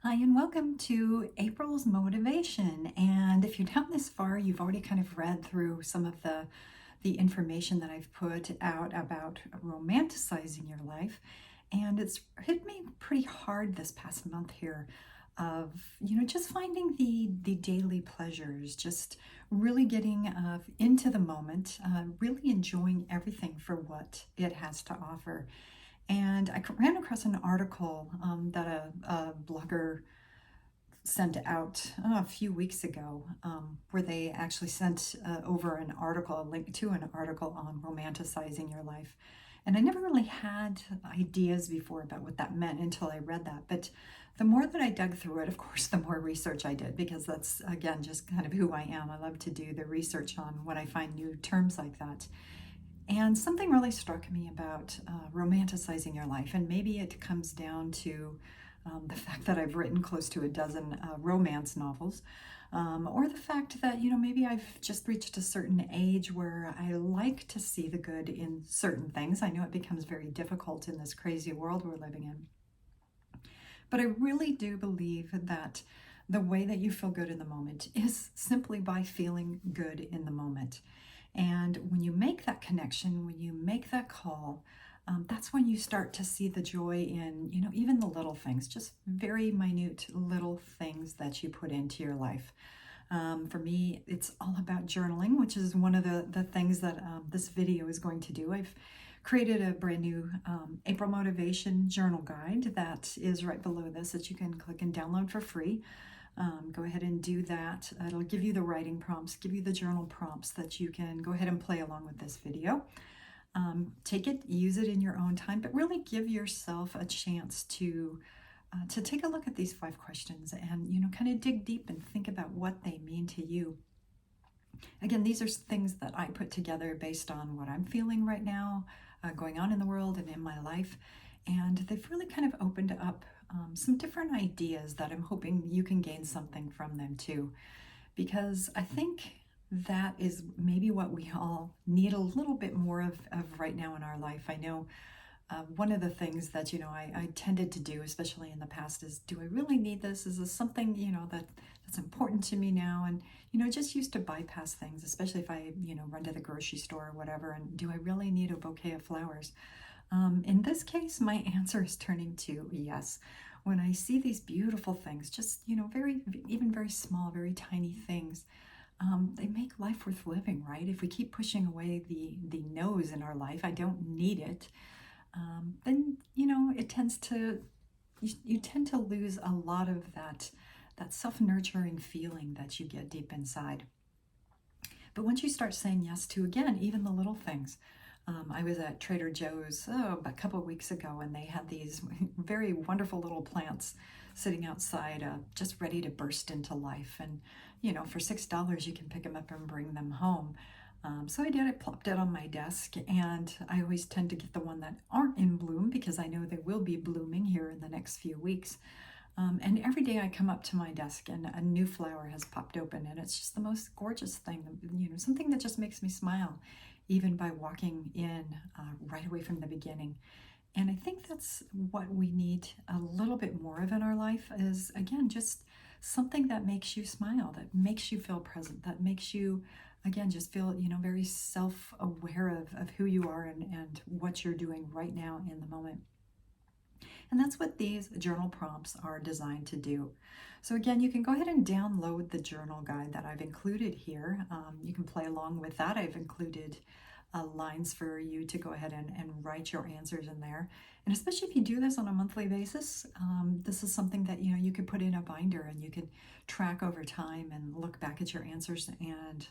Hi, and welcome to April's Motivation. And if you're down this far, you've already kind of read through some of the information that I've put out about romanticizing your life. And it's hit me pretty hard this past month here of, just finding the daily pleasures, just really getting into the moment, really enjoying everything for what it has to offer. And I ran across an article that a blogger sent out a few weeks ago, where they actually sent over an article, a link to an article on romanticizing your life. And I never really had ideas before about what that meant until I read that. But the more that I dug through it, of course, the more research I did, because that's, again, just kind of who I am. I love to do the research on when I find new terms like that. And something really struck me about romanticizing your life. And maybe it comes down to the fact that I've written close to a dozen romance novels, or the fact that, maybe I've just reached a certain age where I like to see the good in certain things. I know it becomes very difficult in this crazy world we're living in. But I really do believe that the way that you feel good in the moment is simply by feeling good in the moment. And when you make that connection, when you make that call, that's when you start to see the joy in, even the little things, just very minute little things that you put into your life. For me, it's all about journaling, which is one of the things that this video is going to do. I've created a brand new April Motivation journal guide that is right below this that you can click and download for free. Go ahead and do that. It'll give you the writing prompts, give you the journal prompts that you can go ahead and play along with this video. Take it, use it in your own time, but really give yourself a chance to take a look at these 5 questions and, kind of dig deep and think about what they mean to you. Again, these are things that I put together based on what I'm feeling right now, going on in the world and in my life. And they've really kind of opened up some different ideas that I'm hoping you can gain something from them too. Because I think that is maybe what we all need a little bit more of right now in our life. I know one of the things that, I tended to do, especially in the past, is do I really need this? Is this something, that's important to me now? And, just used to bypass things, especially if I, run to the grocery store or whatever. And do I really need a bouquet of flowers? In this case, my answer is turning to yes. When I see these beautiful things, just, even very small, very tiny things, they make life worth living, right? If we keep pushing away the no's in our life, I don't need it, then, it tends to, you tend to lose a lot of that self-nurturing feeling that you get deep inside. But once you start saying yes to, again, even the little things, I was at Trader Joe's a couple of weeks ago, and they had these very wonderful little plants sitting outside, just ready to burst into life. And, for $6, you can pick them up and bring them home. So I did. I plopped it on my desk, and I always tend to get the one that aren't in bloom because I know they will be blooming here in the next few weeks. And every day I come up to my desk and a new flower has popped open, and it's just the most gorgeous thing, something that just makes me smile, even by walking in right away from the beginning. And I think that's what we need a little bit more of in our life is, again, just something that makes you smile, that makes you feel present, that makes you, again, just feel, very self-aware of who you are and what you're doing right now in the moment. And that's what these journal prompts are designed to do. So again, you can go ahead and download the journal guide that I've included here. You can play along with that. I've included lines for you to go ahead and write your answers in there. And especially if you do this on a monthly basis, this is something that, you could put in a binder and you could track over time and look back at your answers and,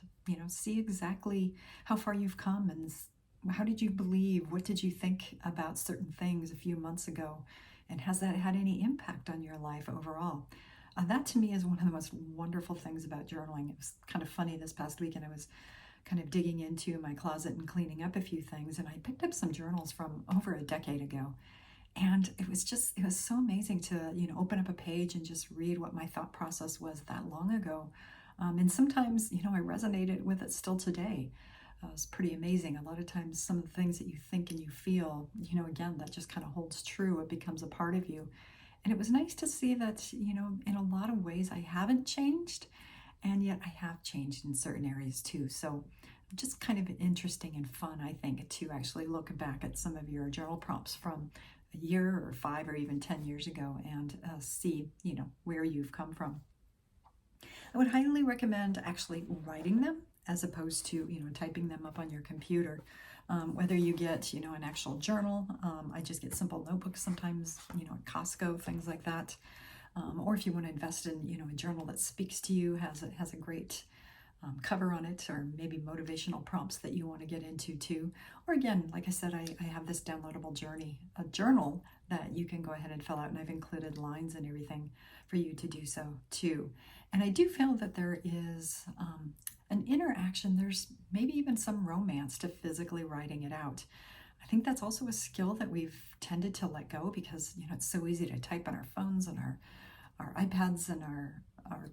see exactly how far you've come and how did you believe, what did you think about certain things a few months ago, and has that had any impact on your life overall? That to me is one of the most wonderful things about journaling. It was kind of funny this past weekend. I was kind of digging into my closet and cleaning up a few things, and I picked up some journals from over a decade ago. And it was so amazing to, open up a page and just read what my thought process was that long ago. And sometimes, I resonated with it still today. It's pretty amazing. A lot of times, some of the things that you think and you feel, again, that just kind of holds true. It becomes a part of you. And it was nice to see that, in a lot of ways I haven't changed, and yet I have changed in certain areas too. So just kind of interesting and fun, I think, to actually look back at some of your journal prompts from a year or 5 or even 10 years ago and see, where you've come from. I would highly recommend actually writing them as opposed to, typing them up on your computer. Whether you get, an actual journal, I just get simple notebooks sometimes, at Costco, things like that. Or if you want to invest in, a journal that speaks to you, has a great cover on it, or maybe motivational prompts that you want to get into too. Or again, like I said, I have this downloadable journal that you can go ahead and fill out, and I've included lines and everything for you to do so too. And I do feel that there is an interaction, there's maybe even some romance to physically writing it out. I think that's also a skill that we've tended to let go because, it's so easy to type on our phones and our iPads and our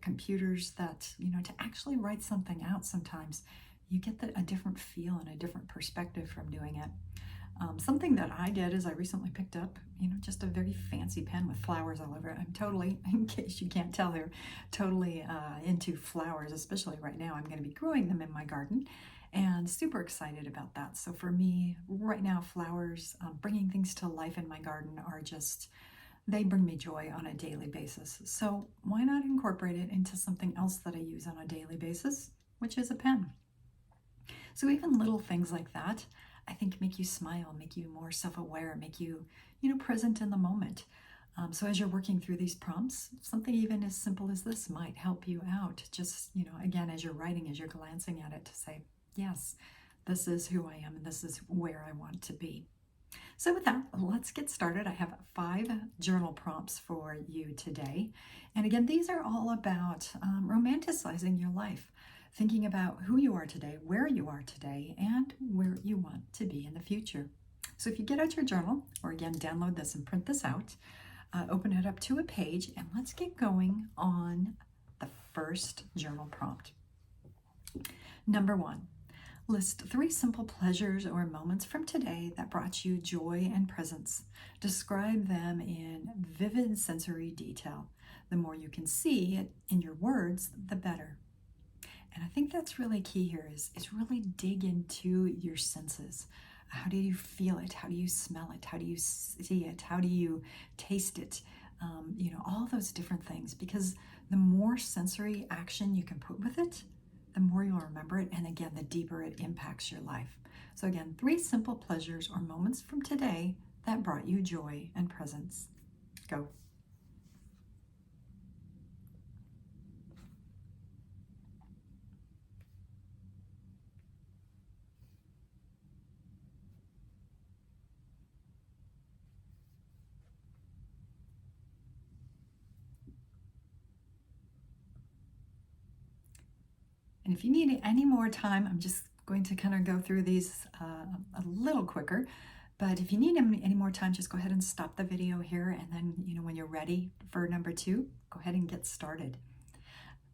computers that, to actually write something out sometimes, you get a different feel and a different perspective from doing it. Something that I did is I recently picked up, just a very fancy pen with flowers all over it. I'm totally, in case you can't tell here, totally into flowers, especially right now. I'm going to be growing them in my garden and super excited about that. So for me, right now, flowers, bringing things to life in my garden are just, they bring me joy on a daily basis. So why not incorporate it into something else that I use on a daily basis, which is a pen? So even little things like that, I think, make you smile, make you more self-aware, make you, present in the moment. So as you're working through these prompts, something even as simple as this might help you out. Just, again, as you're writing, as you're glancing at it, to say, yes, this is who I am and this is where I want to be. So with that, let's get started. I have 5 journal prompts for you today. And again, these are all about romanticizing your life, thinking about who you are today, where you are today, and where you want to be in the future. So if you get out your journal, or again, download this and print this out, open it up to a page, and let's get going on the first journal prompt. Number 1. List 3 simple pleasures or moments from today that brought you joy and presence. Describe them in vivid sensory detail. The more you can see it in your words, the better. And I think that's really key here is really dig into your senses. How do you feel it? How do you smell it? How do you see it? How do you taste it? All those different things, because the more sensory action you can put with it, the more you'll remember it, and again, the deeper it impacts your life. So again, 3 simple pleasures or moments from today that brought you joy and presence. Go. And if you need any more time, I'm just going to kind of go through these a little quicker. But if you need any more time, just go ahead and stop the video here. And then, when you're ready for number 2, go ahead and get started.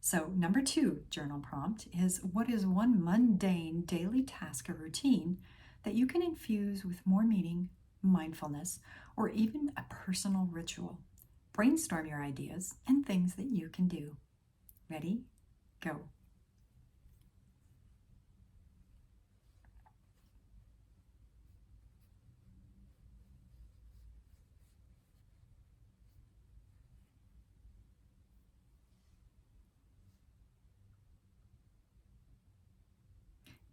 So number 2 journal prompt is, what is one mundane daily task or routine that you can infuse with more meaning, mindfulness, or even a personal ritual? Brainstorm your ideas and things that you can do. Ready? Go.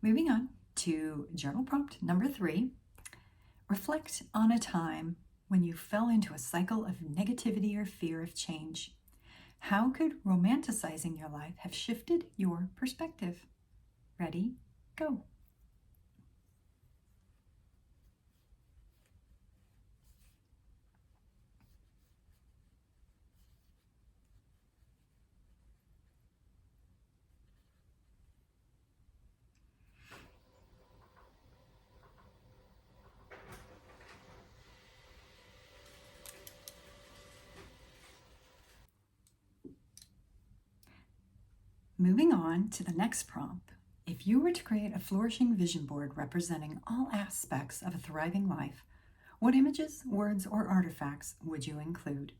Moving on to journal prompt number 3. Reflect on a time when you fell into a cycle of negativity or fear of change. How could romanticizing your life have shifted your perspective? Ready? Go. Moving on to the next prompt. If you were to create a flourishing vision board representing all aspects of a thriving life, what images, words, or artifacts would you include?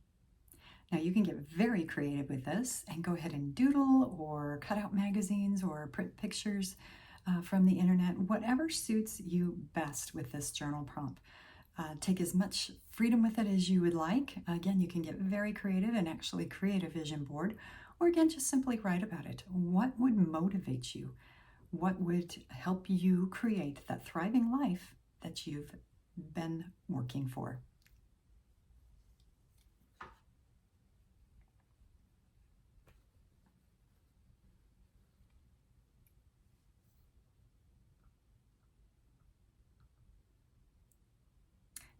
Now you can get very creative with this and go ahead and doodle or cut out magazines or print pictures from the internet, whatever suits you best with this journal prompt. Take as much freedom with it as you would like. Again, you can get very creative and actually create a vision board, or again, just simply write about it. What would motivate you? What would help you create that thriving life that you've been working for?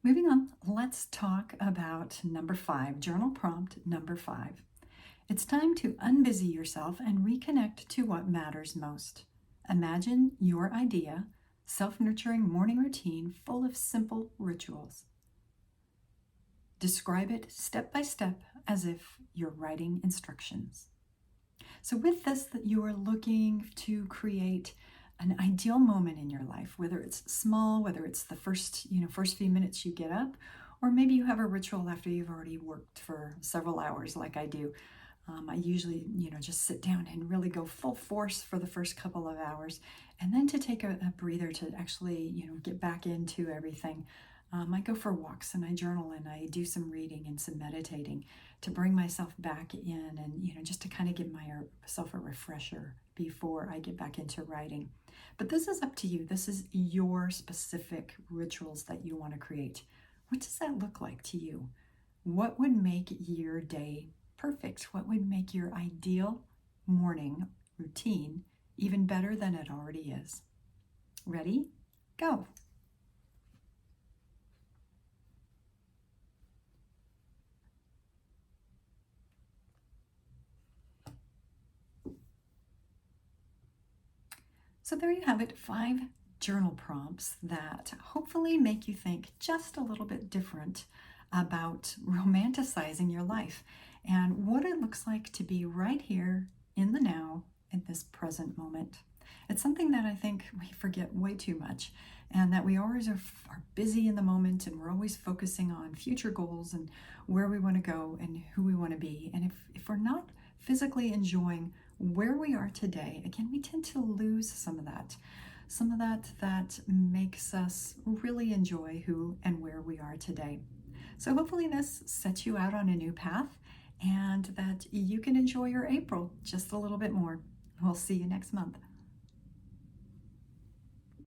Moving on, let's talk about number 5, journal prompt number 5. It's time to unbusy yourself and reconnect to what matters most. Imagine your idea, self-nurturing morning routine full of simple rituals. Describe it step by step as if you're writing instructions. So with this, that you are looking to create an ideal moment in your life, whether it's small, whether it's the first few minutes you get up, or maybe you have a ritual after you've already worked for several hours like I do. I usually, just sit down and really go full force for the first couple of hours, and then to take a breather to actually, get back into everything. I go for walks and I journal and I do some reading and some meditating to bring myself back in and, just to kind of give myself a refresher before I get back into writing. But this is up to you. This is your specific rituals that you want to create. What does that look like to you? What would make your day perfect? What would make your ideal morning routine even better than it already is? Ready? Go. So there you have it, 5 journal prompts that hopefully make you think just a little bit different about romanticizing your life and what it looks like to be right here in the now, in this present moment. It's something that I think we forget way too much, and that we always are busy in the moment, and we're always focusing on future goals and where we want to go and who we want to be. And if we're not physically enjoying where we are today, again, we tend to lose some of that makes us really enjoy who and where we are today. So hopefully this sets you out on a new path and that you can enjoy your April just a little bit more. We'll see you next month.